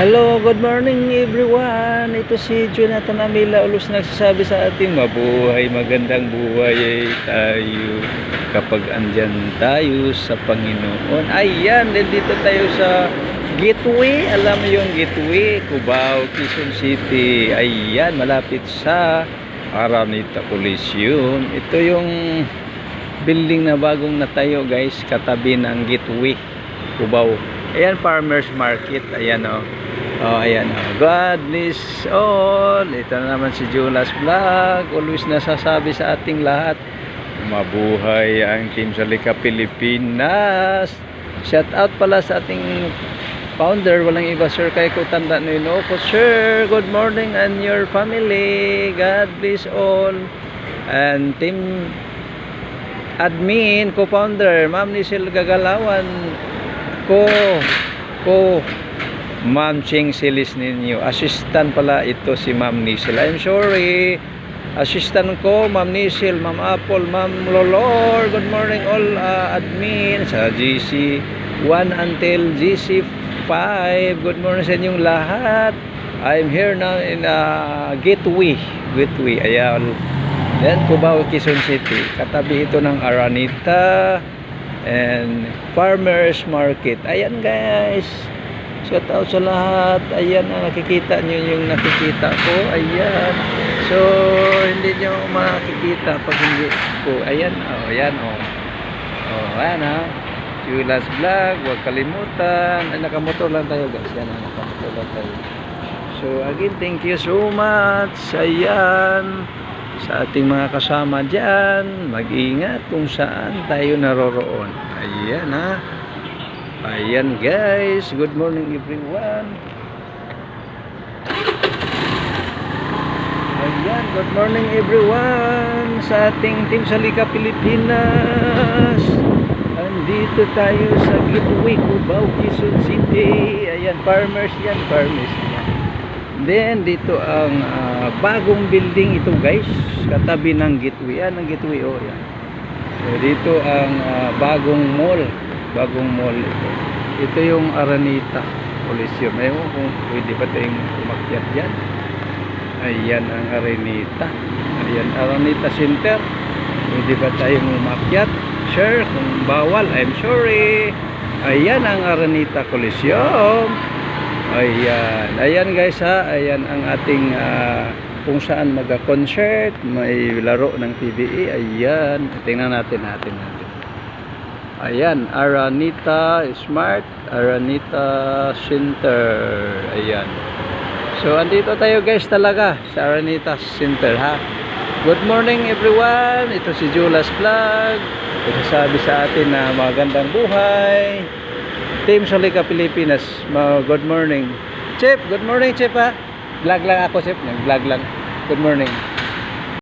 Hello, good morning everyone. Ito si Jonathan Amila Ulos nagsasabi sa ating mabuhay, magandang buhay tayo kapag andyan tayo sa Panginoon. Ayan, dito tayo sa Gateway. Alam mo yung Gateway, Cubao, Quezon City. Ayan, malapit sa Araneta Coliseum. Ito yung building na bagong natayo guys, katabi ng Gateway, Cubao. Ayan, farmers market. Ayan o. Ayan o. God bless all. Ito na naman si Julas Vlog. Always nasasabi sa ating lahat, mabuhay ang Team Salika Pilipinas. Shout out pala sa ating founder. Walang iba, Sir Kayko Tanda Nuinoko. Sir, good morning and your family. God bless all. And team admin, co-founder, Ma'am Nisil Gagalawan, Ma'am Ching Silis ninyo. Assistant pala ito si Ma'am Nisil. I'm sorry. Assistant ko, Ma'am Nisil, Ma'am Apple, Ma'am Lolor. Good morning all admin sa GC 1 until GC 5. Good morning sa inyong lahat. I'm here now in Gateway. Ayan. Then Cubao, Quezon City. Katabi ito ng Araneta and farmers market. Ayan guys, shout out sa lahat. Ayan ang nakikita nyo, yung nakikita ko. Ayan, so hindi nyo makikita pag hindi ko. Ayan, ayan ayan Julas Vlog, huwag kalimutan. Ay, nakamotor lang tayo guys. Yan, nakamotor lang tayo. So again, thank you so much. Ayan, sa ating mga kasama dyan, mag-ingat kung saan tayo naroroon. Ayan ayan guys, good morning everyone. Ayan, good morning everyone sa ating Team Salika Pilipinas. Andito tayo sa Gateway, Cubao, Quezon City. Ayan, farmers yan. Then dito ang bagong building ito guys, katabi ng Gateway. Yan ang Gateway, yan. So dito ang bagong mall ito. Ito yung Araneta Coliseum. Ewan kung pwede pa tayong umakyat dyan. Ayan ang Araneta. Ayan, Araneta Center. Pwede pa tayong umakyat? Sure, kung bawal, I'm sorry. Ayan ang Araneta Coliseum. Ayan guys ayan ang ating kung saan mag-concert, may laro ng PBA. Ayan, tingnan natin. Ayan, Araneta Smart, Araneta Center. Ayan. So andito tayo guys talaga sa Araneta Center Good morning everyone. Ito si Julas Vlog. Sabi sa atin na magandang buhay. Team Salika Pilipinas, good morning. Chip, good morning Chip Vlog lang ako Chip, nag-vlog lang. Good morning.